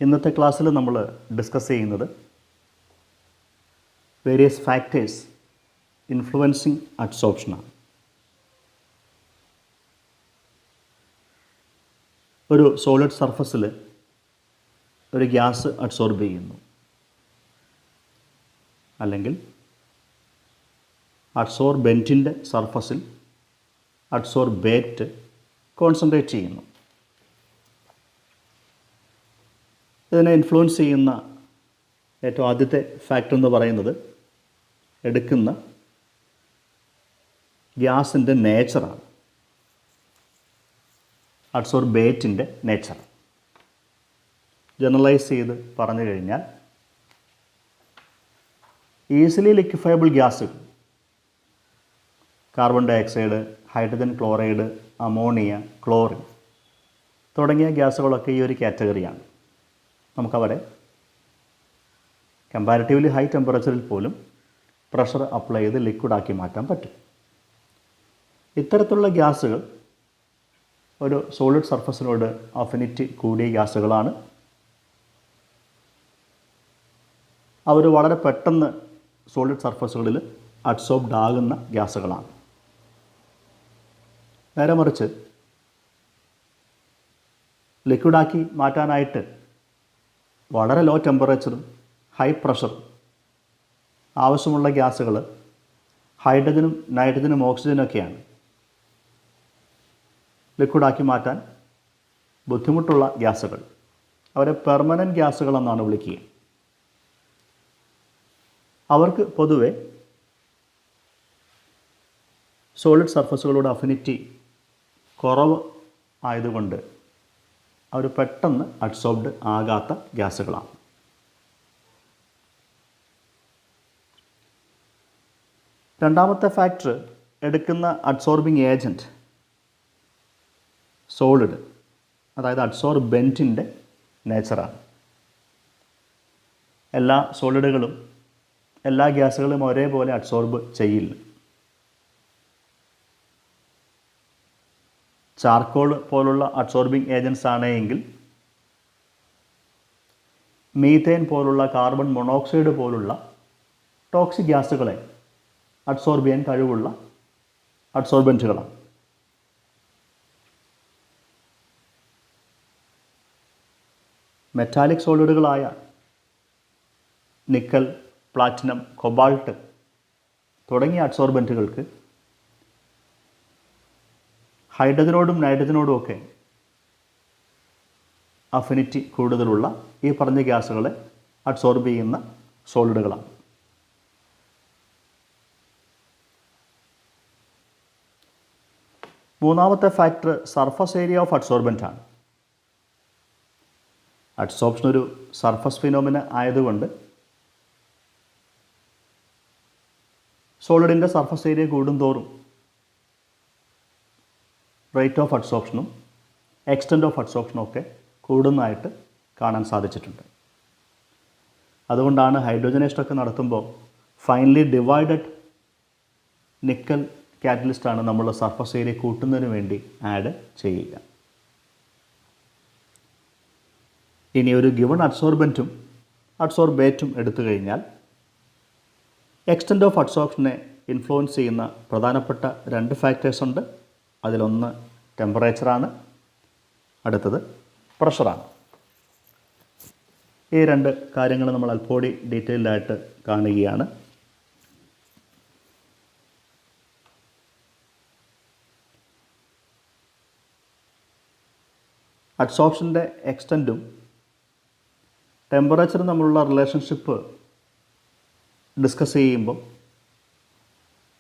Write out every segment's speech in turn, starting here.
ഇന്നത്തെ ക്ലാസ്സിൽ നമ്മൾ ഡിസ്കസ് ചെയ്യുന്നത് വേരിയസ് ഫാക്ടേഴ്സ് ഇൻഫ്ലുവൻസിങ് അഡ്സോർപ്ഷനാണ്. ഒരു സോളിഡ് സർഫസിൽ ഒരു ഗ്യാസ് അഡ്സോർബ് ചെയ്യുന്നു, അല്ലെങ്കിൽ അഡ്സോർബെൻറ്റിൻ്റെ സർഫസിൽ അഡ്സോർബേറ്റ് കോൺസെൻട്രേറ്റ് ചെയ്യുന്നു. ഇതിനെ ഇൻഫ്ലുവൻസ് ചെയ്യുന്ന ഏറ്റവും ആദ്യത്തെ ഫാക്ടർ എന്ന് പറയുന്നത് എടുക്കുന്ന ഗ്യാസിൻ്റെ നേച്ചറാണ്, അഡ്സോർബേറ്റിൻ്റെ നേച്ചർ. ജനറലൈസ് ചെയ്ത് പറഞ്ഞു കഴിഞ്ഞാൽ ഈസിലി ലിക്വിഫയബിൾ ഗ്യാസുകൾ, carbon dioxide, hydrogen chloride, ammonia, chlorine തുടങ്ങിയ ഗ്യാസുകളൊക്കെ ഈ ഒരു കാറ്റഗറിയാണ്. നമുക്കവരെ കമ്പാരിറ്റീവ്ലി ഹൈ ടെമ്പറേച്ചറിൽ പോലും പ്രഷർ അപ്ലൈ ചെയ്ത് ലിക്വിഡാക്കി മാറ്റാൻ പറ്റും. ഇത്തരത്തിലുള്ള ഗ്യാസുകൾ ഒരു സോളിഡ് സർഫസിനോട് അഫിനിറ്റി കൂടിയ ഗ്യാസുകളാണ്. അവർ വളരെ പെട്ടെന്ന് സോളിഡ് സർഫസുകളിൽ അഡ്സോർബ്ഡ് ആകുന്ന ഗ്യാസുകളാണ്. നേരെ മറിച്ച് ലിക്വിഡാക്കി മാറ്റാനായിട്ട് വളരെ ലോ ടെമ്പറേച്ചറും ഹൈ പ്രഷറും ആവശ്യമുള്ള ഗ്യാസുകൾ ഹൈഡ്രജനും നൈട്രജനും ഓക്സിജനൊക്കെയാണ്. ലിക്വിഡാക്കി മാറ്റാൻ ബുദ്ധിമുട്ടുള്ള ഗ്യാസുകൾ, അവരെ പെർമനൻറ്റ് ഗ്യാസുകളെന്നാണ് വിളിക്കുക. അവർക്ക് പൊതുവെ സോളിഡ് സർഫസുകളോട് അഫിനിറ്റി കുറവ് ആയതുകൊണ്ട് അവർ പെട്ടെന്ന് അഡ്സോർബ്ഡ് ആകാത്ത ഗ്യാസുകളാണ്. രണ്ടാമത്തെ ഫാക്ടർ എടുക്കുന്ന അഡ്സോർബിങ് ഏജൻറ്റ് സോളിഡ്, അതായത് അഡ്സോർബെൻറ്റിൻ്റെ നേച്ചറാണ്. എല്ലാ സോളിഡുകളും എല്ലാ ഗ്യാസുകളും ഒരേപോലെ അഡ്സോർബ് ചെയ്യില്ല. ചാർക്കോൾ പോലുള്ള അഡ്സോർബിങ് ഏജൻറ്റ്സ് ആണെങ്കിൽ മീഥേൻ പോലുള്ള കാർബൺ മോണോക്സൈഡ് പോലുള്ള ടോക്സിക് ഗ്യാസുകളെ അഡ്സോർബ് ചെയ്യാൻ കഴിവുള്ള അഡ്സോർബൻറ്റുകളാണ്. മെറ്റാലിക് സോളിഡുകളായ നിക്കൽ, പ്ലാറ്റിനം, കൊബാൾട്ട് തുടങ്ങിയ അഡ്സോർബൻറ്റുകൾക്ക് ഹൈഡ്രജനോടും നൈട്രജനോടും ഒക്കെ അഫിനിറ്റി കൂടുതലുള്ള ഈ പറഞ്ഞ ഗ്യാസുകളെ അഡ്സോർബ് ചെയ്യുന്ന സോളിഡുകളാണ്. മൂന്നാമത്തെ ഫാക്ടർ സർഫസ് ഏരിയ ഓഫ് അഡ്സോർബൻ്റ് ആണ്. അഡ്സോർപ്ഷൻ ഒരു സർഫസ് ഫിനോമിന ആയതുകൊണ്ട് സോളിഡിൻ്റെ സർഫസ് ഏരിയ കൂടുന്തോറും റേറ്റ് ഓഫ് അഡ്സോർപ്ഷനും എക്സ്റ്റെൻറ്റ് ഓഫ് അഡ്സോർപ്ഷനും ഒക്കെ കൂടുന്നതായിട്ട് കാണാൻ സാധിച്ചിട്ടുണ്ട്. അതുകൊണ്ടാണ് ഹൈഡ്രോജനേഷനൊക്കെ നടത്തുമ്പോൾ ഫൈനലി ഡിവൈഡഡ് നിക്കൽ കാറ്റലിസ്റ്റാണ് നമ്മൾ സർഫസ് ഏരിയ കൂട്ടുന്നതിന് വേണ്ടി ആഡ് ചെയ്യുക. ഇനി ഒരു ഗിവൺ അഡ്സോർബൻറ്റും അഡ്സോർബേറ്റും എടുത്തു കഴിഞ്ഞാൽ എക്സ്റ്റെൻറ്റ് ഓഫ് അഡ്സോർപ്ഷനെ ഇൻഫ്ലുവൻസ് ചെയ്യുന്ന പ്രധാനപ്പെട്ട രണ്ട് ഫാക്ടേഴ്സ് ഉണ്ട്. അതിലൊന്ന് ടെമ്പറേച്ചറാണ്, അടുത്തത് പ്രഷറാണ്. ഈ രണ്ട് കാര്യങ്ങൾ നമ്മൾ അല്പകൂടി ഡീറ്റെയിൽഡായിട്ട് കാണുകയാണ്. അഡ്സോർപ്ഷൻ്റെ എക്സ്റ്റൻറ്റും ടെമ്പറേച്ചറും തമ്മിലുള്ള റിലേഷൻഷിപ്പ് ഡിസ്കസ് ചെയ്യുമ്പോൾ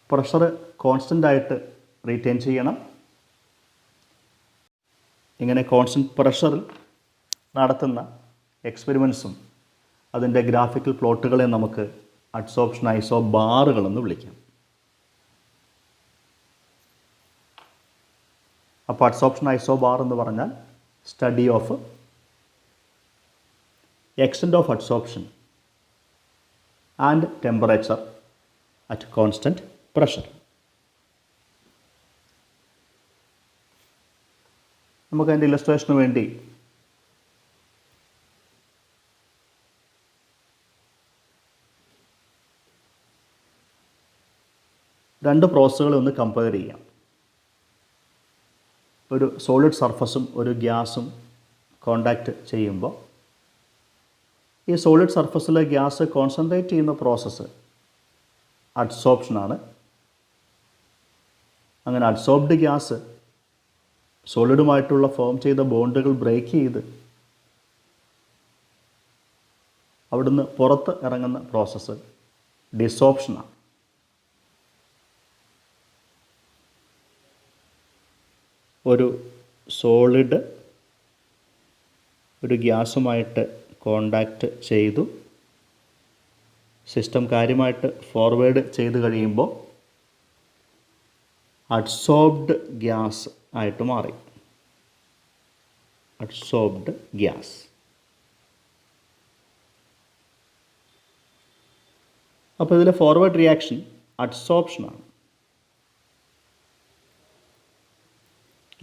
പ്രഷർ കോൺസ്റ്റൻ്റായിട്ട് റീറ്റെയിൻ ചെയ്യണം. ഇങ്ങനെ കോൺസ്റ്റൻറ്റ് പ്രഷറിൽ നടത്തുന്ന എക്സ്പെരിമെൻറ്റ്സും അതിൻ്റെ ഗ്രാഫിക്കൽ പ്ലോട്ടുകളെ നമുക്ക് അഡ്സോർപ്ഷൻ ഐസോ ബാറുകളെന്ന് വിളിക്കാം. അപ്പോൾ അഡ്സോർപ്ഷൻ ഐസോ ബാർ എന്ന് പറഞ്ഞാൽ study of extent of adsorption and temperature at constant pressure. നമുക്ക് അതിൻ്റെ ഇല്ലസ്ട്രേഷന് വേണ്ടി രണ്ട് പ്രോസസ്സുകളെ ഒന്ന് കമ്പയർ ചെയ്യാം. ഒരു സോളിഡ് സർഫസും ഒരു ഗ്യാസും കോണ്ടാക്റ്റ് ചെയ്യുമ്പോൾ ഈ സോളിഡ് സർഫസിലെ ഗ്യാസ് കോൺസെൻട്രേറ്റ് ചെയ്യുന്ന പ്രോസസ്സ് അഡ്സോർപ്ഷനാണ്. അങ്ങനെ അഡ്സോർബ്ഡ് ഗ്യാസ് സോളിഡുമായിട്ടുള്ള ഫോം ചെയ്ത ബോണ്ടുകൾ ബ്രേക്ക് ചെയ്ത് അവിടുന്ന് പുറത്ത് ഇറങ്ങുന്ന പ്രോസസ്സ് ഡിസോർപ്ഷനാണ്. ഒരു സോളിഡ് ഒരു ഗ്യാസുമായിട്ട് കോണ്ടാക്റ്റ് ചെയ്തു സിസ്റ്റം കാര്യമായിട്ട് ഫോർവേഡ് ചെയ്ത് കഴിയുമ്പോൾ അഡ്സോർബ്ഡ് ഗ്യാസ് ആയിട്ട് മാറി. Adsorbed gas. അപ്പോൾ ഇതിലെ ഫോർവേഡ് റിയാക്ഷൻ അഡ്സോർപ്ഷനാണ്.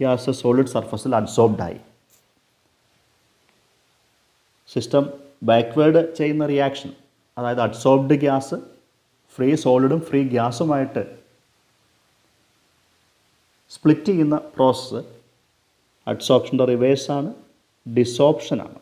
ഗ്യാസ് സോളിഡ് സർഫസിൽ അഡ്സോർബ്ഡായി. സിസ്റ്റം ബാക്ക്വേർഡ് ചെയ്യുന്ന റിയാക്ഷൻ, അതായത് അഡ്സോർബ്ഡ് ഗ്യാസ് ഫ്രീ സോളിഡും ഫ്രീ ഗ്യാസുമായിട്ട് സ്പ്ലിറ്റ് ചെയ്യുന്ന പ്രോസസ്സ് അഡ്സോർപ്ഷൻ്റെ റിവേഴ്സാണ്, ഡിസോർപ്ഷനാണ്.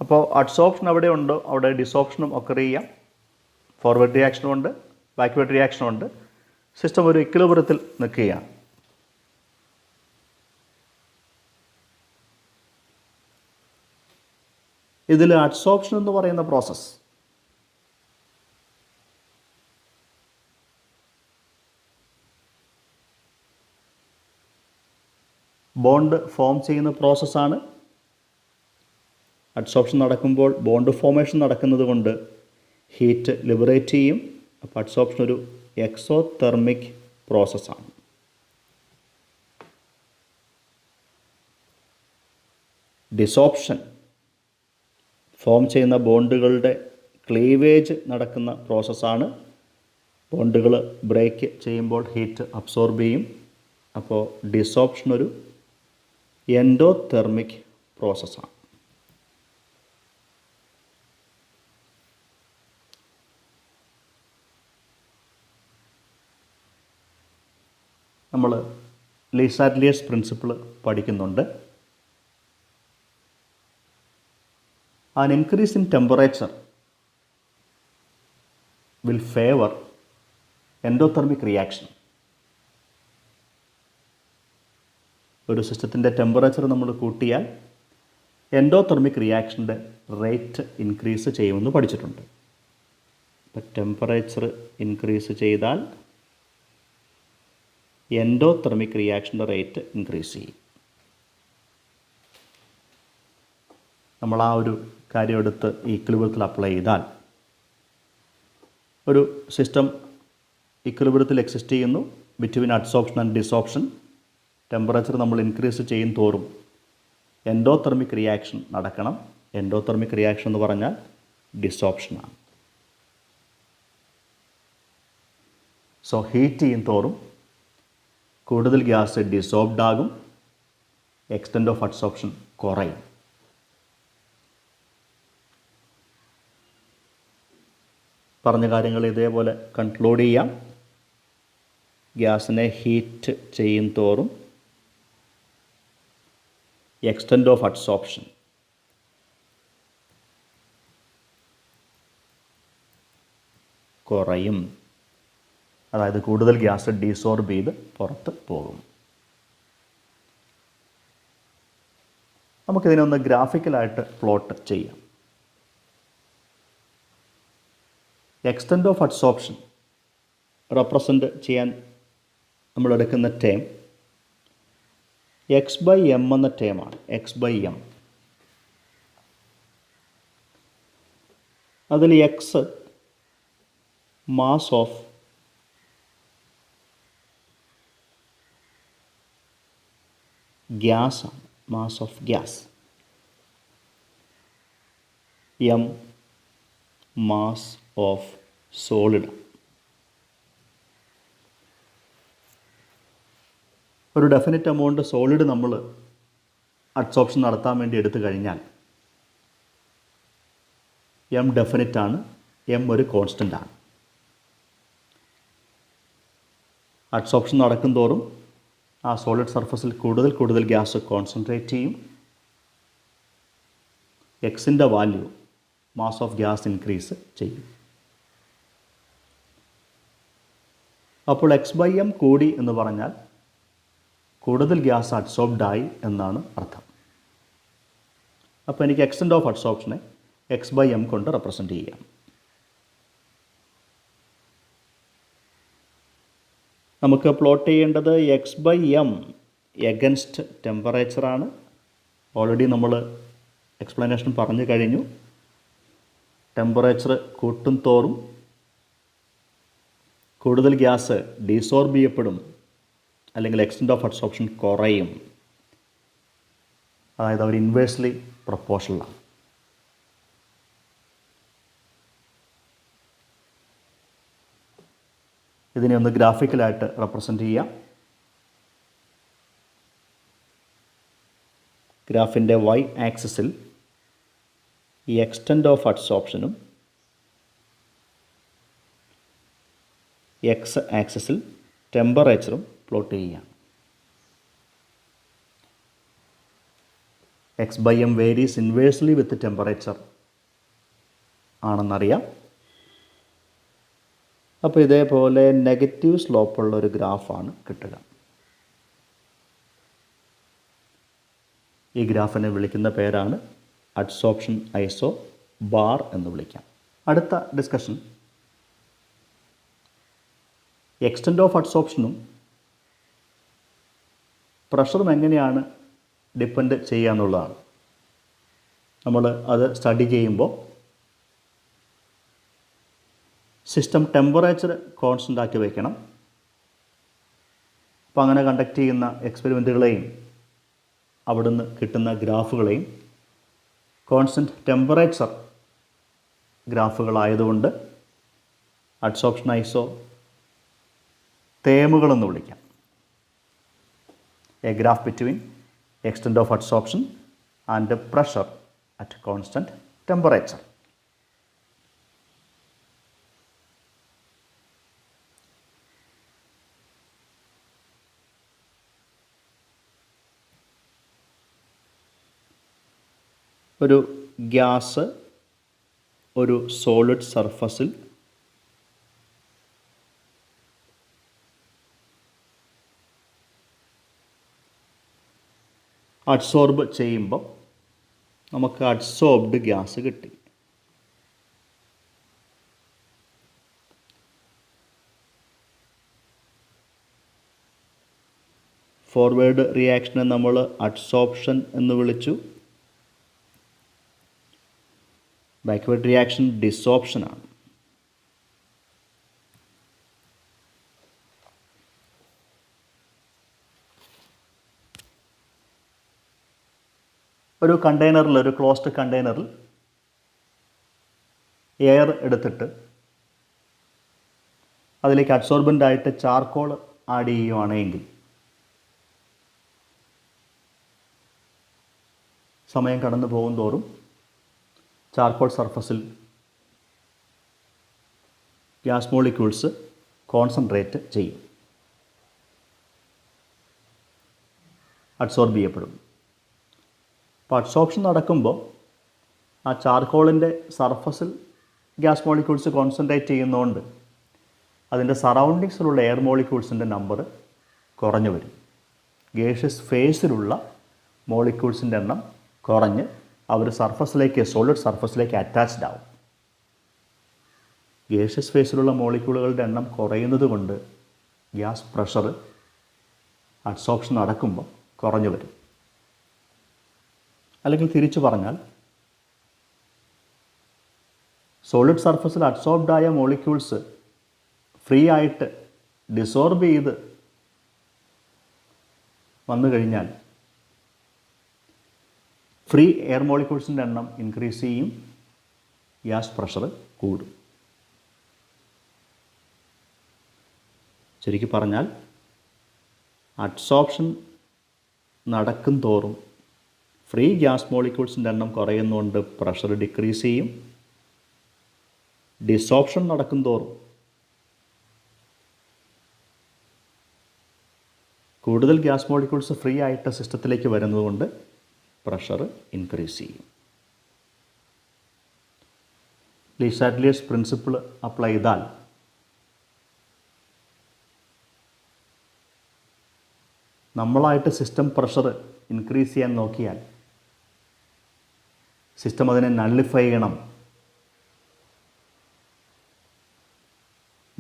അപ്പോൾ അഡ്സോർപ്ഷൻ എവിടെ ഉണ്ടോ അവിടെ ഡിസോർപ്ഷനും ഒക്കെ ചെയ്യാം. ഫോർവേഡ് റിയാക്ഷനും ഉണ്ട്, ബാക്ക്വേർഡ് റിയാക്ഷനും ഉണ്ട്. സിസ്റ്റം ഒരു ഇക്വിലിബ്രിയത്തിൽ നിൽക്കുകയാണ്. ഇതിൽ അഡ്സോർപ്ഷൻ എന്ന് പറയുന്ന പ്രോസസ്സ് ബോണ്ട് ഫോം ചെയ്യുന്ന പ്രോസസ്സാണ്. അഡ്സോർപ്ഷൻ നടക്കുമ്പോൾ ബോണ്ട് ഫോർമേഷൻ നടക്കുന്നത് കൊണ്ട് ഹീറ്റ് ലിബറേറ്റ് ചെയ്യും. അപ്പോൾ അഡ്സോർപ്ഷൻ ഒരു എക്സോതെർമിക് പ്രോസസ്സാണ്. ഡിസോർപ്ഷൻ ഫോം ചെയ്യുന്ന ബോണ്ടുകളുടെ ക്ലീവേജ് നടക്കുന്ന പ്രോസസ്സാണ്. ബോണ്ടുകൾ ബ്രേക്ക് ചെയ്യുമ്പോൾ ഹീറ്റ് അബ്സോർബ് ചെയ്യും. അപ്പോൾ ഡിസോർപ്ഷൻ ഒരു എൻഡോതെർമിക് പ്രോസസ്സാണ്. നമ്മൾ ലീ സാറ്റ്ലിയേഴ്സ് പ്രിൻസിപ്പിൾ പഠിക്കുന്നുണ്ട്. An increase in temperature will favor endothermic reaction. ഒരു സിസ്റ്റത്തിൻ്റെ ടെമ്പറേച്ചർ നമ്മൾ കൂട്ടിയാൽ എൻഡോതെർമിക് റിയാക്ഷൻ്റെ റേറ്റ് ഇൻക്രീസ് ചെയ്യുമെന്ന് പഠിച്ചിട്ടുണ്ട്. അപ്പോൾ ടെമ്പറേച്ചർ ഇൻക്രീസ് ചെയ്താൽ എൻഡോതെർമിക് റിയാക്ഷൻ്റെ റേറ്റ് ഇൻക്രീസ് ചെയ്യും. നമ്മൾ ആ ഒരു കാര്യം എടുത്ത് ഇക്വിലിബ്രിയത്തിൽ അപ്ലൈ ചെയ്താൽ ഒരു സിസ്റ്റം ഇക്വിലിബ്രിയത്തിൽ എക്സിസ്റ്റ് ചെയ്യുന്നു between adsorption and desorption. Temperature നമ്മൾ ഇൻക്രീസ് ചെയ്യും തോറും എൻഡോതെർമിക് റിയാക്ഷൻ നടക്കണം. എൻഡോതെർമിക് റിയാക്ഷൻ എന്ന് പറഞ്ഞാൽ ഡിസോർപ്ഷനാണ്. സോ ഹീറ്റ് ചെയ്യും തോറും കൂടുതൽ ഗ്യാസ് ഡിസോർബ്ഡ് ആകും, എക്സ്റ്റെൻഡ് ഓഫ് അഡ്സോർപ്ഷൻ കുറയും. പറഞ്ഞ കാര്യങ്ങൾ ഇതേപോലെ കൺക്ലൂഡ് ചെയ്യാം. ഗ്യാസിനെ ഹീറ്റ് ചെയ്യും തോറും എക്സ്റ്റെൻഡ് ഓഫ് അഡ്സോർപ്ഷൻ കുറയും. അതായത് കൂടുതൽ ഗ്യാസ് ഡീസോർബ് ചെയ്ത് പുറത്ത് പോകും. നമുക്കിതിനെ ഒന്ന് ഗ്രാഫിക്കലായിട്ട് പ്ലോട്ട് ചെയ്യാം. എക്സ്റ്റെൻഡ് ഓഫ് അഡ്സോർപ്ഷൻ റെപ്രസെൻ്റ് ചെയ്യാൻ നമ്മൾ എടുക്കുന്ന ടേം എക്സ് ബൈ എം എന്ന ടേമാണ്. X by M. അതിൽ എക്സ് മാസ് ഓഫ് ഗ്യാസാണ്, mass of gas. M mass of solid. ഒരു ഡെഫിനിറ്റ് എമൗണ്ട് സോളിഡ് നമ്മൾ അഡ്സോർപ്ഷൻ നടത്താൻ വേണ്ടി എടുത്തു കഴിഞ്ഞാൽ എം ഡെഫിനിറ്റ് ആണ്, എം ഒരു കോൺസ്റ്റൻ്റ് ആണ്. അഡ്സോർപ്ഷൻ നടക്കും തോറും ആ സോളിഡ് സർഫസിൽ കൂടുതൽ കൂടുതൽ ഗ്യാസ് കോൺസെൻട്രേറ്റ് ചെയ്യും. എക്സിൻ്റെ value mass of gas increase ചെയ്യും. അപ്പോൾ എക്സ് ബൈ എം കൂടി എന്ന് പറഞ്ഞാൽ കൂടുതൽ ഗ്യാസ് അഡ്സോർബ്ഡ് ആയി എന്നാണ് അർത്ഥം. അപ്പോൾ എനിക്ക് എക്സ്റ്റെൻറ്റ് ഓഫ് അഡ്സോർപ്ഷനെ എക്സ് ബൈ എം കൊണ്ട് റെപ്രസെൻറ്റ് ചെയ്യാം. നമുക്ക് പ്ലോട്ട് ചെയ്യേണ്ടത് എക്സ് ബൈ എം എഗൻസ്റ്റ് ടെമ്പറേച്ചറാണ്. ഓൾറെഡി നമ്മൾ എക്സ്പ്ലനേഷൻ പറഞ്ഞു കഴിഞ്ഞു. ടെമ്പറേച്ചർ കൂട്ടും തോറും കൂടുതൽ ഗ്യാസ് ഡീസോർബ് ചെയ്യപ്പെടും, അല്ലെങ്കിൽ എക്സ്റ്റെൻറ്റ് ഓഫ് അഡ്സോർപ്ഷൻ കുറയും. അതായത് അവർ ഇൻവേഴ്സ്ലി പ്രൊപ്പോർഷണലാണ്. ഇതിനെ ഒന്ന് ഗ്രാഫിക്കലായിട്ട് റെപ്രസെൻറ്റ് ചെയ്യാം. ഗ്രാഫിൻ്റെ വൈ ആക്സിസിൽ ഈ എക്സ്റ്റെൻറ്റ് ഓഫ് അഡ്സോർപ്ഷനും എക്സ് ആക്സിസിൽ ടെമ്പറേച്ചറും പ്ലോട്ട് ചെയ്യാം. X by M varies inversely with temperature ആണെന്നറിയാം. അപ്പോൾ ഇതേപോലെ നെഗറ്റീവ് സ്ലോപ്പുള്ള ഒരു ഗ്രാഫാണ് കിട്ടുക. ഈ ഗ്രാഫിനെ വിളിക്കുന്ന പേരാണ് അഡ്സോർപ്ഷൻ ഐസോ ബാർ എന്ന് വിളിക്കാം. അടുത്ത ഡിസ്കഷൻ എക്സ്റ്റെൻറ്റ് ഓഫ് അഡ്സോർപ്ഷനും പ്രഷറും എങ്ങനെയാണ് ഡിപ്പെൻഡ് ചെയ്യുക എന്നുള്ളതാണ്. നമ്മൾ അത് സ്റ്റഡി ചെയ്യുമ്പോൾ സിസ്റ്റം ടെമ്പറേച്ചർ കോൺസ്റ്റൻ്റ് ആക്കി വയ്ക്കണം. അപ്പോൾ അങ്ങനെ കണ്ടക്ട് ചെയ്യുന്ന എക്സ്പെരിമെൻറ്റുകളെയും അവിടുന്ന് കിട്ടുന്ന ഗ്രാഫുകളെയും കോൺസ്റ്റൻറ്റ് ടെമ്പറേച്ചർ ഗ്രാഫുകളായതുകൊണ്ട് അഡ്സോർപ്ഷൻ ഐസോ തേമുകളെന്ന് വിളിക്കാം. A graph between extent of adsorption and pressure at constant temperature. ഒരു ഗ്യാസ് ഒരു സോളിഡ് സർഫസിൽ അഡ്സോർബ് ചെയ്യുമ്പോൾ നമുക്ക് അഡ്സോർബ്ഡ് ഗ്യാസ് കിട്ടി. ഫോർവേഡ് റിയാക്ഷനെ നമ്മൾ അഡ്സോർപ്ഷൻ എന്ന് വിളിച്ചു. ബാക്ക്വേർഡ് റിയാക്ഷൻ ഡിസോർപ്ഷൻ ആണ്. ഒരു കണ്ടെയ്നറിൽ, ഒരു ക്ലോസ്ഡ് കണ്ടെയ്നറിൽ എയർ എടുത്തിട്ട് അതിലേക്ക് അഡ്സോർബൻ്റായിട്ട് ചാർക്കോൾ ആഡ് ചെയ്യുകയാണെങ്കിൽ സമയം കടന്നു പോകും തോറും ചാർക്കോൾ സർഫസിൽ ഗ്യാസ് മോളിക്യൂൾസ് കോൺസെൻട്രേറ്റ് ചെയ്യും, അഡ്സോർബ് ചെയ്യപ്പെടും. അപ്പോൾ അഡ്സോർപ്ഷൻ നടക്കുമ്പോൾ ആ ചാർക്കോളിൻ്റെ സർഫസിൽ ഗ്യാസ് മോളിക്യൂൾസ് കോൺസെൻട്രേറ്റ് ചെയ്യുന്നതുകൊണ്ട് അതിൻ്റെ സറൗണ്ടിങ്സിലുള്ള എയർ മോളിക്യൂൾസിൻ്റെ നമ്പർ കുറഞ്ഞു വരും. ഗേഷ്യസ് ഫേസിലുള്ള മോളിക്യൂൾസിൻ്റെ എണ്ണം കുറഞ്ഞ് അവർ സർഫസിലേക്ക്, സോളിഡ് സർഫസിലേക്ക് അറ്റാച്ച്ഡ് ആവും. ഗേഷ്യസ് ഫേസിലുള്ള മോളിക്യൂളുകളുടെ എണ്ണം കുറയുന്നത് കൊണ്ട് ഗ്യാസ് പ്രഷർ അഡ്സോർപ്ഷൻ നടക്കുമ്പോൾ കുറഞ്ഞു വരും. അല്ലെങ്കിൽ തിരിച്ചു പറഞ്ഞാൽ സോളിഡ് സർഫസിൽ അഡ്സോർബ്ഡ് ആയ മോളിക്യൂൾസ് ഫ്രീ ആയിട്ട് ഡിസോർബ് ചെയ്ത് വന്നു കഴിഞ്ഞാൽ ഫ്രീ എയർ മോളിക്യൂൾസിൻ്റെ എണ്ണം ഇൻക്രീസ് ചെയ്യും, ഗ്യാസ് പ്രഷർ കൂടും. ശരിക്കും പറഞ്ഞാൽ അഡ്സോർപ്ഷൻ നടക്കും തോറും ഫ്രീ ഗ്യാസ് മോളിക്യൂൾസിൻ്റെ എണ്ണം കുറയുന്നതുകൊണ്ട് പ്രഷർ ഡിക്രീസ് ചെയ്യും. ഡിസോർപ്ഷൻ നടക്കും തോറും കൂടുതൽ ഗ്യാസ് മോളിക്യൂൾസ് ഫ്രീ ആയിട്ട് സിസ്റ്റത്തിലേക്ക് വരുന്നതുകൊണ്ട് പ്രഷർ ഇൻക്രീസ് ചെയ്യും. ലീ ചാറ്റ്ലിയർസ് പ്രിൻസിപ്പിൾ അപ്ലൈ ചെയ്താൽ നമ്മളായിട്ട് സിസ്റ്റം പ്രഷർ ഇൻക്രീസ് ചെയ്യാൻ നോക്കിയാൽ സിസ്റ്റം അതിനെ നള്ളിഫൈ ചെയ്യണം.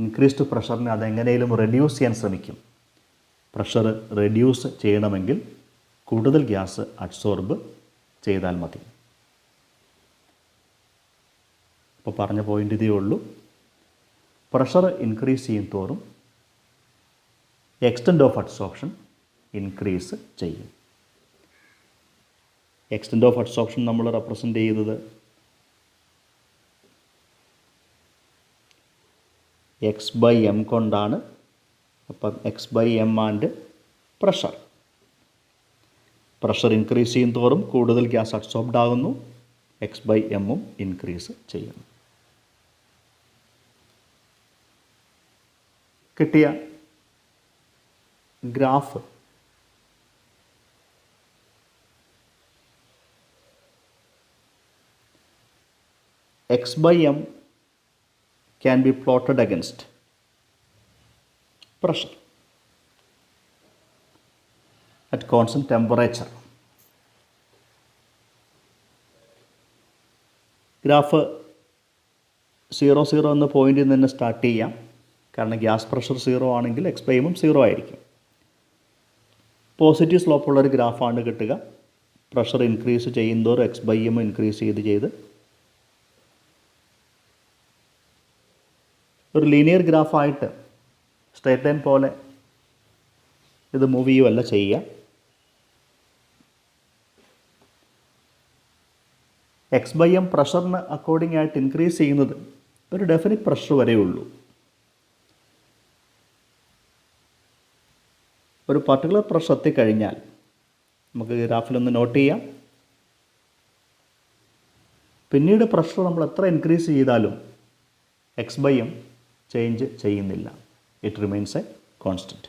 ഇൻക്രീസ്ഡ് പ്രഷറിനെ അതെങ്ങനെയും റെഡ്യൂസ് ചെയ്യാൻ ശ്രമിക്കും. പ്രഷർ റെഡ്യൂസ് ചെയ്യണമെങ്കിൽ കൂടുതൽ ഗ്യാസ് അഡ്സോർബ് ചെയ്താൽ മതി. അപ്പോൾ പറഞ്ഞ പോയിൻ്റ് ഇതേ ഉള്ളൂ. പ്രഷർ ഇൻക്രീസ് ചെയ്യും തോറും എക്സ്റ്റെൻറ്റ് ഓഫ് അഡ്സോർപ്ഷൻ ഇൻക്രീസ് ചെയ്യും. എക്സ്റ്റെൻറ്റ് ഓഫ് അഡ്സോർപ്ഷൻ നമ്മൾ റെപ്രസെൻ്റ് ചെയ്യുന്നത് x/m കൊണ്ടാണ്. അപ്പം x/m ആൻഡ് പ്രഷർ ഇൻക്രീസ് ചെയ്യും തോറും കൂടുതൽ ഗ്യാസ് അഡ്സോർബ്ഡ് ആകുന്നു, x/m ഇൻക്രീസ് ചെയ്യുന്നു. കിട്ടിയ graph x/m can be plotted against pressure at constant temperature. Graph 0 എന്ന പോയിന്റിൽ നിന്ന് സ്റ്റാർട്ട് ചെയ്യാം. കാരണം ഗ്യാസ് പ്രഷർ 0 ആണെങ്കിൽ x/m 0 ആയിരിക്കും. പോസിറ്റീവ് സ്ലോപ്പുള്ളൊരു ഗ്രാഫാണ് കിട്ടുക. പ്രഷർ ഇൻക്രീസ് ചെയ്യുന്നതോറും x/m ഇൻക്രീസ് ചെയ്ത് ഒരു ലീനിയർ ഗ്രാഫായിട്ട് സ്ട്രേറ്റ് ലൈൻ പോലെ ഇത് മൂവ് ചെയ്യുകയല്ല ചെയ്യുക. x/m പ്രഷറിന് അക്കോർഡിംഗ് ആയിട്ട് ഇൻക്രീസ് ചെയ്യുന്നത് ഒരു ഡെഫിനിറ്റ് പ്രഷർ വരെയുള്ളൂ. ഒരു പർട്ടിക്കുലർ പ്രഷർ എത്തിക്കഴിഞ്ഞാൽ നമുക്ക് ഗ്രാഫിലൊന്ന് നോട്ട് ചെയ്യാം. പിന്നീട് പ്രഷർ നമ്മൾ എത്ര ഇൻക്രീസ് ചെയ്താലും x/m ചേഞ്ച് ചെയ്യുന്നില്ല. It remains A constant.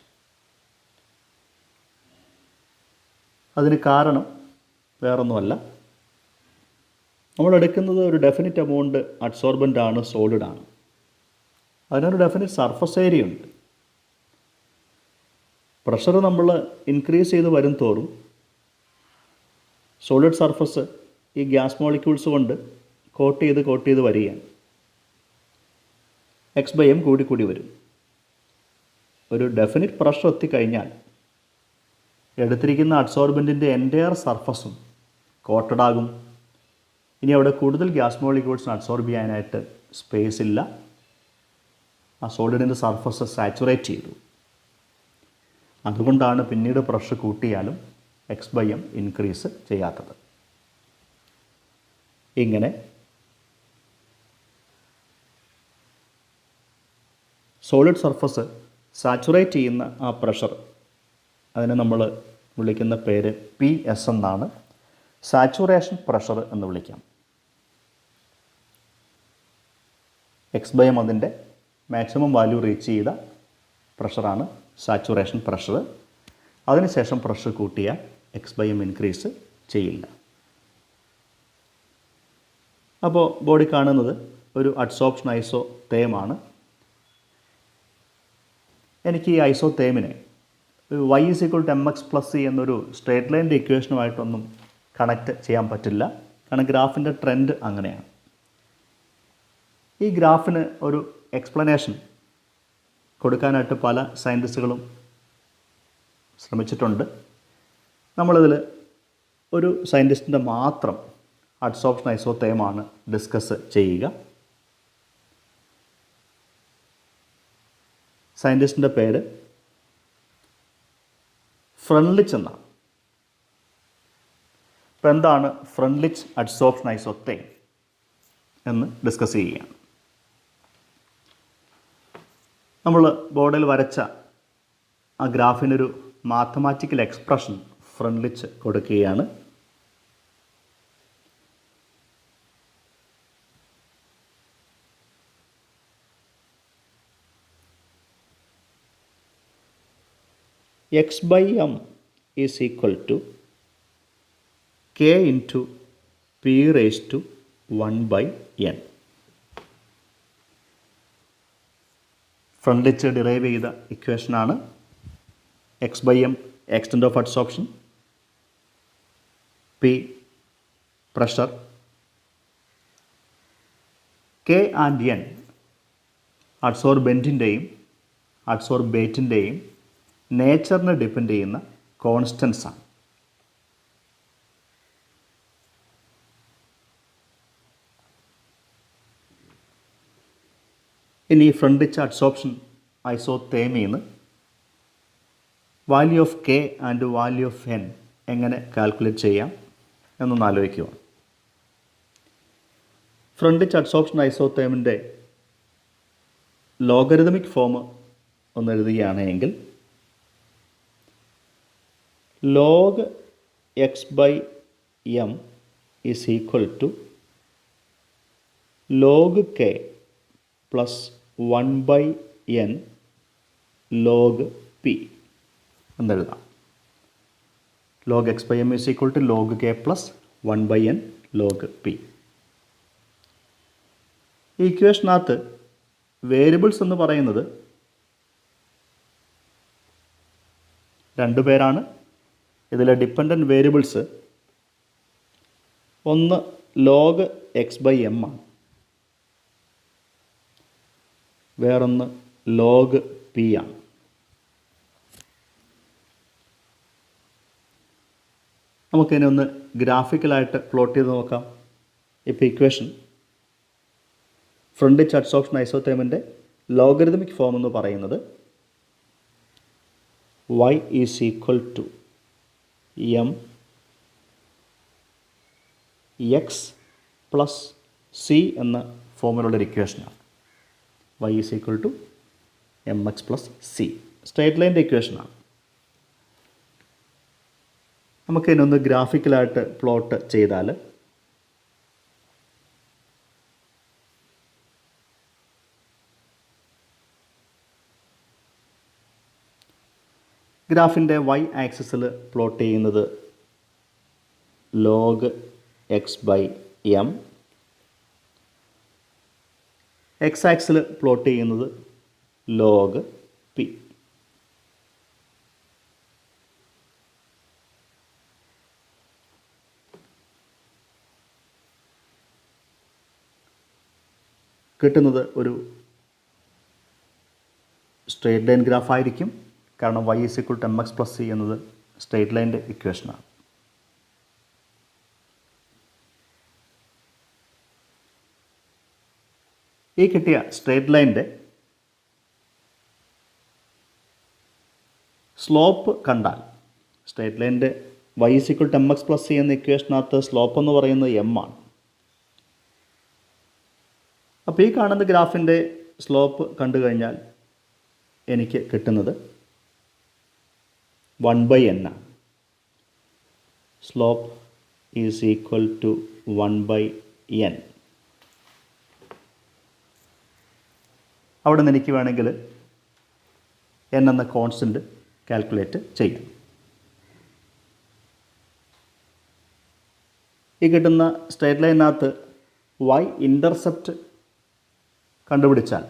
അതിന് കാരണം വേറൊന്നുമല്ല, നമ്മളെടുക്കുന്നത് ഒരു ഡെഫിനിറ്റ് എമൗണ്ട് അഡ്സോർബൻ്റ് ആണ്, സോളിഡ് ആണ്. അതിനൊരു ഡെഫിനിറ്റ് സർഫസ് ഏരിയ ഉണ്ട്. പ്രഷർ നമ്മൾ ഇൻക്രീസ് ചെയ്ത് വരും തോറും സോളിഡ് സർഫസ് ഈ ഗ്യാസ് മോളിക്യൂൾസ് കൊണ്ട് കോട്ട് ചെയ്ത് വരികയാണ്. x/m കൂടി വരും. ഒരു ഡെഫിനിറ്റ് പ്രഷർ എത്തിക്കഴിഞ്ഞാൽ എടുത്തിരിക്കുന്ന അഡ്സോർബൻറ്റിൻ്റെ എൻറ്റയർ സർഫസും കോട്ടഡ് ആകും. ഇനി അവിടെ കൂടുതൽ ഗ്യാസ് മോളിക്യൂൾസിന് അഡ്സോർബ് ചെയ്യാനായിട്ട് സ്പേസ് ഇല്ല. ആ സോളിഡിൻ്റെ സർഫസ് സാച്ചുറേറ്റ് ചെയ്തു. അതുകൊണ്ടാണ് പിന്നീട് പ്രഷർ കൂട്ടിയാലും x/m ഇൻക്രീസ് ചെയ്യാത്തത്. ഇങ്ങനെ സോളിഡ് സർഫസ് സാച്ചുറേറ്റ് ചെയ്യുന്ന ആ പ്രഷർ, അതിനെ നമ്മൾ വിളിക്കുന്ന പേര് PS എന്നാണ്. സാച്ചുറേഷൻ പ്രഷർ എന്ന് വിളിക്കാം. x/m അതിൻ്റെ മാക്സിമം വാല്യൂ റീച്ച് ചെയ്ത പ്രഷറാണ് സാച്ചുറേഷൻ പ്രഷർ. അതിനുശേഷം പ്രഷർ കൂട്ടിയാൽ x/m ഇൻക്രീസ് ചെയ്യില്ല. അപ്പോൾ ബോഡി കാണുന്നത് ഒരു അഡ്സോർപ്ഷൻ ഐസോതേമാണ്. എനിക്ക് ഈ ഐസോതേമിനെ y = mx+c എന്നൊരു സ്ട്രേറ്റ് ലൈൻ്റെ ഇക്വേഷനുമായിട്ടൊന്നും കണക്റ്റ് ചെയ്യാൻ പറ്റില്ല. കാരണം ഗ്രാഫിൻ്റെ ട്രെൻഡ് അങ്ങനെയാണ്. ഈ ഗ്രാഫിന് ഒരു എക്സ്പ്ലനേഷൻ കൊടുക്കാനായിട്ട് പല സയൻറ്റിസ്റ്റുകളും ശ്രമിച്ചിട്ടുണ്ട്. നമ്മളിതിൽ ഒരു സയൻറ്റിസ്റ്റിൻ്റെ മാത്രം അഡ്സോർപ്ഷൻ ഐസോതേമാണ് ഡിസ്കസ് ചെയ്യുക. സയൻറ്റിസ്റ്റിൻ്റെ പേര് ഫ്രണ്ട്ലിച്ച് എന്നാണ്. അപ്പോൾ എന്താണ് ഫ്രണ്ട്ലിച്ച് അഡ്സോർപ്ഷൻ ഐസോതേം എന്ന് ഡിസ്കസ് ചെയ്യുകയാണ്. നമ്മൾ ബോർഡിൽ വരച്ച ആ ഗ്രാഫിനൊരു മാത്തമാറ്റിക്കൽ എക്സ്പ്രഷൻ ഫ്രണ്ട്ലിച്ച് കൊടുക്കുകയാണ്. x/m is equal to k into p raised to 1/n. Freundlich derive ചെയ്ത ഇക്വേഷനാണ്. x/m extent of adsorption, p pressure, k and n അഡ്സോർബെൻറ്റിൻ്റെയും അഡ്സോർബേറ്റിൻ്റെയും നേച്ചറിനെ ഡിപ്പെൻഡ് ചെയ്യുന്ന കോൺസ്റ്റൻസ് ആണ്. ഇനി ഫ്രണ്ട്ലിച്ച് അഡ്സോർപ്ഷൻ ഐസോതേമിന്ന് value of K and value of N എങ്ങനെ കാൽക്കുലേറ്റ് ചെയ്യാം എന്നൊന്ന് ആലോചിക്കുക. ഫ്രണ്ട്ലിച്ച് അഡ്സോർപ്ഷൻ ഐസോതേമിൻ്റെ ലോഗരിതമിക് ഫോം ഒന്ന് എഴുതുകയാണെങ്കിൽ log x/m is equal to log k plus 1/n log p എന്നെഴുതാം. log x/m is equal to log k plus 1/n log p. ഈ ഇക്വേഷനകത്ത് variables എന്ന് പറയുന്നത് രണ്ട് പേരാണ്. ഇതിലെ ഡിപ്പെൻഡൻറ്റ് വേരിയബിൾസ് ഒന്ന് ലോഗ് x/m ആണ്, വേറൊന്ന് ലോഗ് p ആണ്. നമുക്കിതിനെ ഒന്ന് ഗ്രാഫിക്കലായിട്ട് പ്ലോട്ട് ചെയ്ത് നോക്കാം. ഇപ്പോൾ ഇക്വേഷൻ ഫ്രണ്ട്ലിച്ച് അഡ്സോർപ്ഷൻ ഐസോതേമിൻ്റെ ലോഗരിതമിക് ഫോം എന്ന് പറയുന്നത് y is equal to m x plus c എന്ന ഫോമിലുള്ളൊരു ഇക്വേഷനാണ്. y is equal to mx plus c straight ലൈൻ്റെ ഇക്വേഷനാണ്. നമുക്കിതിനൊന്ന് ഗ്രാഫിക്കലായിട്ട് പ്ലോട്ട് ചെയ്താൽ ഗ്രാഫിൻ്റെ y ആക്സിസിൽ പ്ലോട്ട് ചെയ്യുന്നത് ലോഗ് x/m, x ആക്സിൽ പ്ലോട്ട് ചെയ്യുന്നത് ലോഗ് p. കിട്ടുന്നത് ഒരു സ്ട്രേറ്റ് ലൈൻ ഗ്രാഫ് ആയിരിക്കും. കാരണം y is equal to mx plus c എന്നത് സ്ട്രേറ്റ് ലൈൻ്റെ ഇക്വേഷനാണ്. ഈ കിട്ടിയ സ്ട്രേറ്റ് ലൈൻ്റെ സ്ലോപ്പ് കണ്ടാൽ straight ലൈൻ്റെ y is equal to mx plus c എന്ന ഇക്വേഷനകത്ത് സ്ലോപ്പ് എന്ന് പറയുന്നത് m ആണ്. അപ്പോൾ ഈ കാണുന്ന ഗ്രാഫിൻ്റെ സ്ലോപ്പ് കണ്ടു കഴിഞ്ഞാൽ എനിക്ക് കിട്ടുന്നത് 1/n ആണ്. Slope is equal to 1/n. അവിടെ നിന്ന് എനിക്ക് വേണമെങ്കിൽ n എന്ന കോൺസ്റ്റൻറ്റ് കാൽക്കുലേറ്റ് ചെയ്യാം. ഈ കിട്ടുന്ന സ്ട്രേറ്റ് ലൈനകത്ത് y ഇൻ്റർസെപ്റ്റ് കണ്ടുപിടിച്ചാൽ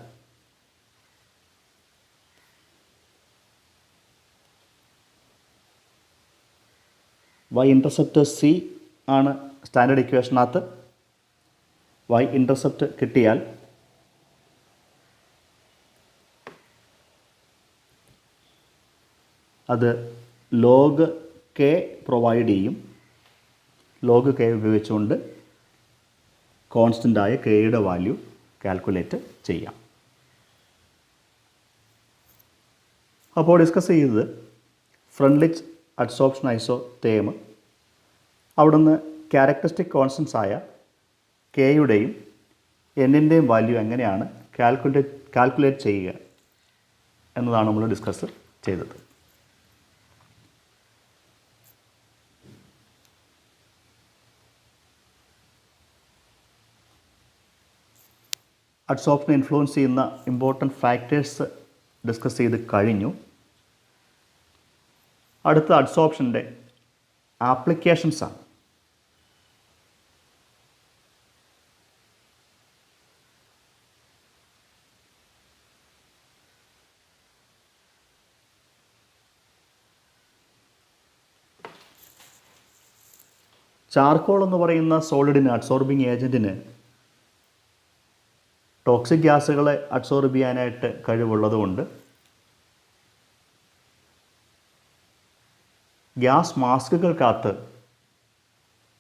y ഇൻ്റർസെപ്റ്റ് c ആണ് സ്റ്റാൻഡേർഡ് ഇക്വേഷനകത്ത്. y ഇൻ്റർസെപ്റ്റ് കിട്ടിയാൽ അത് ലോഗ് k പ്രൊവൈഡ് ചെയ്യും. ലോഗ് k ഉപയോഗിച്ചുകൊണ്ട് കോൺസ്റ്റൻ്റായ kയുടെ വാല്യൂ കാൽക്കുലേറ്റ് ചെയ്യാം. അപ്പോൾ ഡിസ്കസ് ചെയ്തത് ഫ്രണ്ട്ലിച്ച് അഡ്സോർപ്ഷൻ ഐസോതേം, അവിടുന്ന് ക്യാരക്ടറിസ്റ്റിക് കോൺസ്റ്റൻസ് ആയ കെയുടെയും എന്നിൻ്റെയും വാല്യൂ എങ്ങനെയാണ് കാൽക്കുലേറ്റ് ചെയ്യുക എന്നതാണ് നമ്മൾ ഡിസ്കസ് ചെയ്തത്. അഡ്സോർപ്ഷനെ ഇൻഫ്ലുവൻസ് ചെയ്യുന്ന ഇമ്പോർട്ടൻറ്റ് ഫാക്ടേഴ്സ് ഡിസ്കസ് ചെയ്ത് കഴിഞ്ഞു. അടുത്ത അഡ്സോർപ്ഷൻ്റെ ആപ്ലിക്കേഷൻസാണ്. ചാർക്കോൾ എന്ന് പറയുന്ന സോളിഡിന്, അഡ്സോർബിങ് ഏജൻറ്റിന് ടോക്സിക് ഗ്യാസുകളെ അഡ്സോർബ് ചെയ്യാനായിട്ട് കഴിവുള്ളതുകൊണ്ട് ഗ്യാസ് മാസ്കുകൾക്കകത്ത്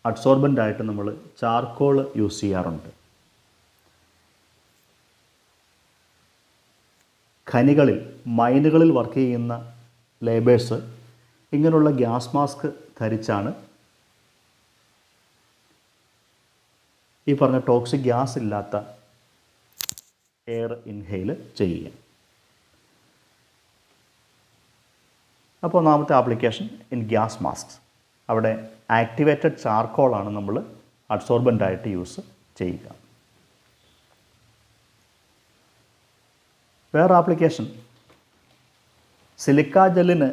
അഡ്സോർബൻ്റായിട്ട് നമ്മൾ ചാർക്കോൾ യൂസ് ചെയ്യാറുണ്ട്. ഖനികളിൽ, മൈനുകളിൽ വർക്ക് ചെയ്യുന്ന ലേബേഴ്സ് ഇങ്ങനെയുള്ള ഗ്യാസ് മാസ്ക് ധരിച്ചാണ് ഈ പറഞ്ഞ ടോക്സിക് ഗ്യാസ് ഇല്ലാത്ത എയർ ഇൻഹെയിൽ ചെയ്യുക. അപ്പോൾ ഒന്നാമത്തെ ആപ്ലിക്കേഷൻ ഇൻ ഗ്യാസ് മാസ്ക്, അവിടെ ആക്ടിവേറ്റഡ് ചാർക്കോളാണ് നമ്മൾ അഡ്സോർബൻ്റായിട്ട് യൂസ് ചെയ്യുക. വേറെ ആപ്ലിക്കേഷൻ, സിലിക്ക ജെല്ലിന്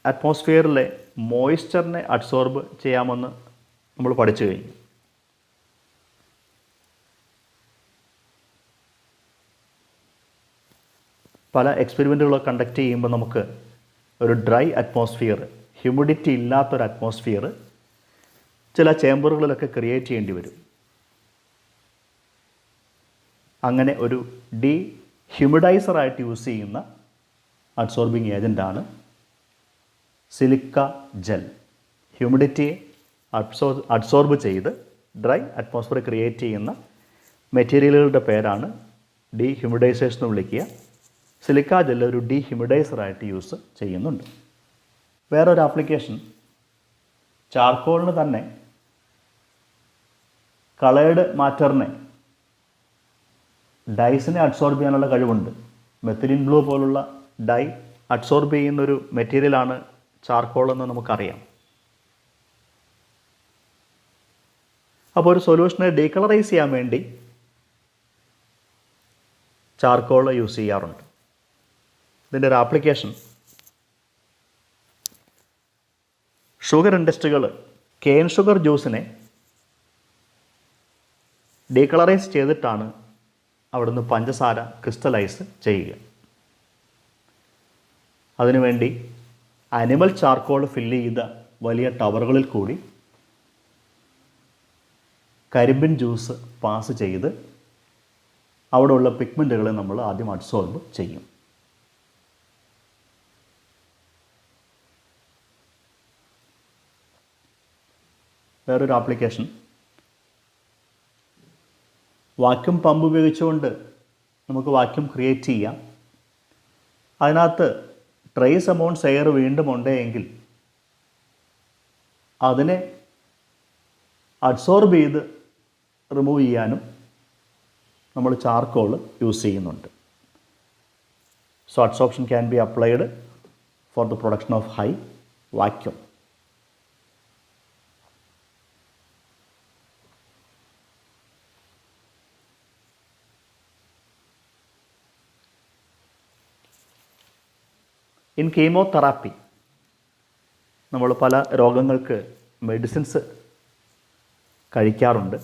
അറ്റ്മോസ്ഫിയറിലെ മോയ്സ്ചറിനെ അഡ്സോർബ് ചെയ്യാമെന്ന് നമ്മൾ പഠിച്ചു കഴിഞ്ഞു. പല എക്സ്പെരിമെൻറ്റുകളൊക്കെ കണ്ടക്ട് ചെയ്യുമ്പോൾ നമുക്ക് ഒരു ഡ്രൈ അറ്റ്മോസ്ഫിയർ, ഹ്യൂമിഡിറ്റി ഇല്ലാത്തൊരു അറ്റ്മോസ്ഫിയർ ചില ചേമ്പറുകളിലൊക്കെ ക്രിയേറ്റ് ചെയ്യേണ്ടി വരും. അങ്ങനെ ഒരു ഹ്യൂമിഡൈസറായിട്ട് യൂസ് ചെയ്യുന്ന അഡ്സോർബിങ് ഏജൻ്റാണ് സിലിക്ക ജെൽ. ഹ്യൂമിഡിറ്റിയെ അഡ്സോർബ് ചെയ്ത് ഡ്രൈ അറ്റ്മോസ്ഫിയർ ക്രിയേറ്റ് ചെയ്യുന്ന മെറ്റീരിയലുകളുടെ പേരാണ് ഹ്യൂമിഡൈസേഴ്സ് എന്ന് വിളിക്കുക. സിലിക്ക ജെൽ ഒരു ഹ്യൂമിഡൈസറായിട്ട് യൂസ് ചെയ്യുന്നുണ്ട്. വേറൊരു ആപ്ലിക്കേഷൻ, ചാർക്കോളിന് തന്നെ കളേർഡ് മാറ്ററിനെ, ഡൈസിനെ അഡ്സോർബ് ചെയ്യാനുള്ള കഴിവുണ്ട്. മെത്തിലിൻ ബ്ലൂ പോലുള്ള ഡൈ അഡ്സോർബ് ചെയ്യുന്നൊരു മെറ്റീരിയലാണ് ചാർക്കോൾ എന്ന് നമുക്കറിയാം. അപ്പോൾ ഒരു സൊല്യൂഷനെ ഡീകളറൈസ് ചെയ്യാൻ വേണ്ടി ചാർക്കോൾ യൂസ് ചെയ്യാറുണ്ട്. ഇതിൻ്റെ ഒരു ആപ്ലിക്കേഷൻ, ഷുഗർ ഇൻഡസ്ട്രികൾ കെയിൻ ഷുഗർ ജ്യൂസിനെ ഡീകളറൈസ് ചെയ്തിട്ടാണ് അവിടുന്ന് പഞ്ചസാര ക്രിസ്റ്റലൈസ് ചെയ്യുക. അതിനുവേണ്ടി അനിമൽ ചാർക്കോൾ ഫില്ല് ചെയ്ത വലിയ ടവറുകളിൽ കൂടി കരിമ്പിൻ ജ്യൂസ് പാസ് ചെയ്ത് അവിടെയുള്ള പിഗ്മെൻറ്റുകളെ നമ്മൾ ആദ്യം അഡ്സോർബ് ചെയ്യും. വേറൊരു ആപ്ലിക്കേഷൻ, വാക്യൂം പമ്പ് ഉപയോഗിച്ചുകൊണ്ട് നമുക്ക് വാക്യൂം ക്രിയേറ്റ് ചെയ്യാം. അതിനകത്ത് ട്രേസ് എമൗണ്ട്സ് എയർ വീണ്ടും ഉണ്ടെങ്കിൽ അതിനെ അഡ്സോർബ് ചെയ്ത് റിമൂവ് ചെയ്യാനും നമ്മൾ ചാർക്കോൾ യൂസ് ചെയ്യുന്നുണ്ട്. So adsorption can be applied for the production of high vacuum. In chemotherapy നമ്മൾ പല രോഗങ്ങൾക്ക് മെഡിസിൻസ് കഴിക്കാറുണ്ട്.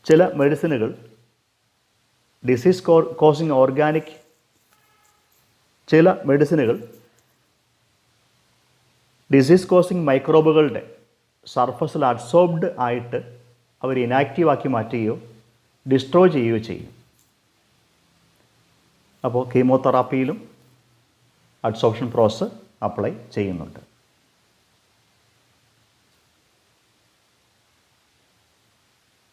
ചില മെഡിസിനുകൾ ഡിസീസ് കോസിങ് ഓർഗാനിക്, ചില മെഡിസിനുകൾ ഡിസീസ് കോസിങ് മൈക്രോബുകളുടെ സർഫസിൽ അഡ്സോർബ്ഡ് ആയിട്ട് അവർ ഇനാക്റ്റീവ് ആക്കി മാറ്റുകയോ ഡിസ്ട്രോയ് ചെയ്യുകയോ ചെയ്യും. അപ്പോൾ കീമോതെറാപ്പിയിലും അഡ്സോർപ്ഷൻ പ്രോസസ്സ് അപ്ലൈ ചെയ്യുന്നുണ്ട്.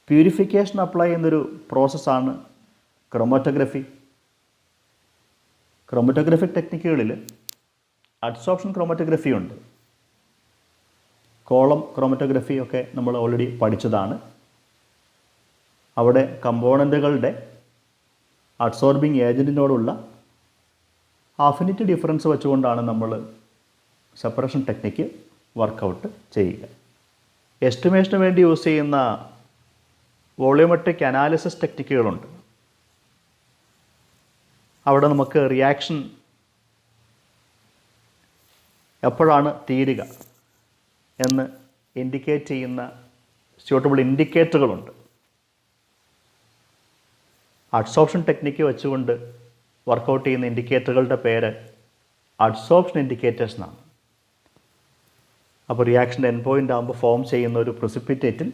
പ്യൂരിഫിക്കേഷൻ അപ്ലൈ ചെയ്യുന്നൊരു പ്രോസസ്സാണ് ക്രോമറ്റോഗ്രഫി. ക്രോമറ്റോഗ്രഫിക് ടെക്നിക്കുകളിൽ അഡ്സോർപ്ഷൻ ക്രോമറ്റോഗ്രഫി ഉണ്ട്, കോളം ക്രോമറ്റോഗ്രഫി ഒക്കെ നമ്മൾ ഓൾറെഡി പഠിച്ചതാണ്. അവിടെ കമ്പോണൻറ്റുകളുടെ അഡ്സോർബിങ് ഏജൻറ്റിനോടുള്ള അഫിനിറ്റി ഡിഫറൻസ് വെച്ചുകൊണ്ടാണ് നമ്മൾ സെപ്പറേഷൻ ടെക്നിക്ക് വർക്കൗട്ട് ചെയ്യുക. എസ്റ്റിമേഷന് വേണ്ടി യൂസ് ചെയ്യുന്ന വോളിയോമെട്രിക് അനാലിസിസ് ടെക്നിക്കുകളുണ്ട്. അവിടെ നമുക്ക് റിയാക്ഷൻ എപ്പോഴാണ് തീരുക എന്ന് ഇൻഡിക്കേറ്റ് ചെയ്യുന്ന സ്യൂട്ടബിൾ ഇൻഡിക്കേറ്ററുകളുണ്ട്. അഡ്സോർപ്ഷൻ ടെക്നിക്ക് വെച്ചുകൊണ്ട് വർക്കൗട്ട് ചെയ്യുന്ന ഇൻഡിക്കേറ്ററുകളുടെ പേര് അഡ്സോർപ്ഷൻ ഇൻഡിക്കേറ്റേഴ്സ് എന്നാണ്. അപ്പോൾ റിയാക്ഷൻ്റെ എൻഡ് പോയിൻ്റ് ആകുമ്പോൾ ഫോം ചെയ്യുന്ന ഒരു പ്രിസിപ്പിറ്റേറ്റിൽ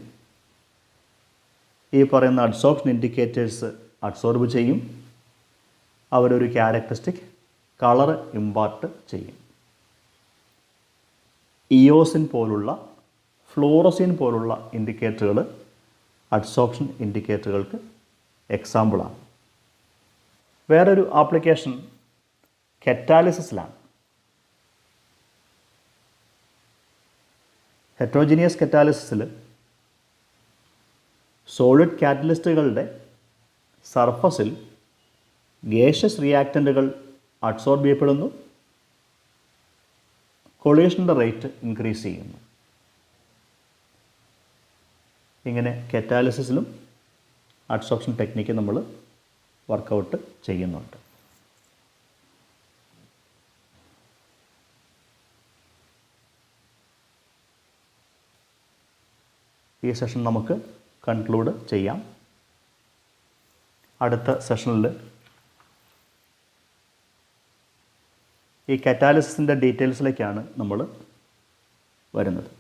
ഈ പറയുന്ന അഡ്സോർപ്ഷൻ ഇൻഡിക്കേറ്റേഴ്സ് അഡ്സോർബ് ചെയ്യും. അവരൊരു ക്യാരക്ടറിസ്റ്റിക് കളർ ഇമ്പാർട്ട് ചെയ്യും. ഇയോസിൻ പോലുള്ള ഫ്ലൂറസിൻ പോലുള്ള ഇൻഡിക്കേറ്ററുകൾ അഡ്സോർപ്ഷൻ ഇൻഡിക്കേറ്ററുകൾക്ക് എക്സാമ്പിളാണ്. വേറൊരു ആപ്ലിക്കേഷൻ കറ്റാലിസിസിലാണ്. ഹെറ്ററോജീനിയസ് കറ്റാലിസിസിൽ സോളിഡ് കാറ്റലിസ്റ്റുകളുടെ സർഫസിൽ ഗേഷ്യസ് റിയാക്റ്റൻറ്റുകൾ അഡ്സോർബ് ചെയ്യപ്പെടുന്നു. കൊളീഷൻ്റെ റേറ്റ് ഇൻക്രീസ് ചെയ്യുന്നു. ഇങ്ങനെ കറ്റാലിസിസിലും അഡ്സോർപ്ഷൻ ടെക്നിക്ക് നമ്മൾ വർക്കൗട്ട് ചെയ്യുന്നുണ്ട്. ഈ സെഷൻ നമുക്ക് കൺക്ലൂഡ് ചെയ്യാം. അടുത്ത സെഷനിൽ ഈ കറ്റാലിസിസിൻ്റെ ഡീറ്റെയിൽസിലേക്കാണ് നമ്മൾ വരുന്നത്.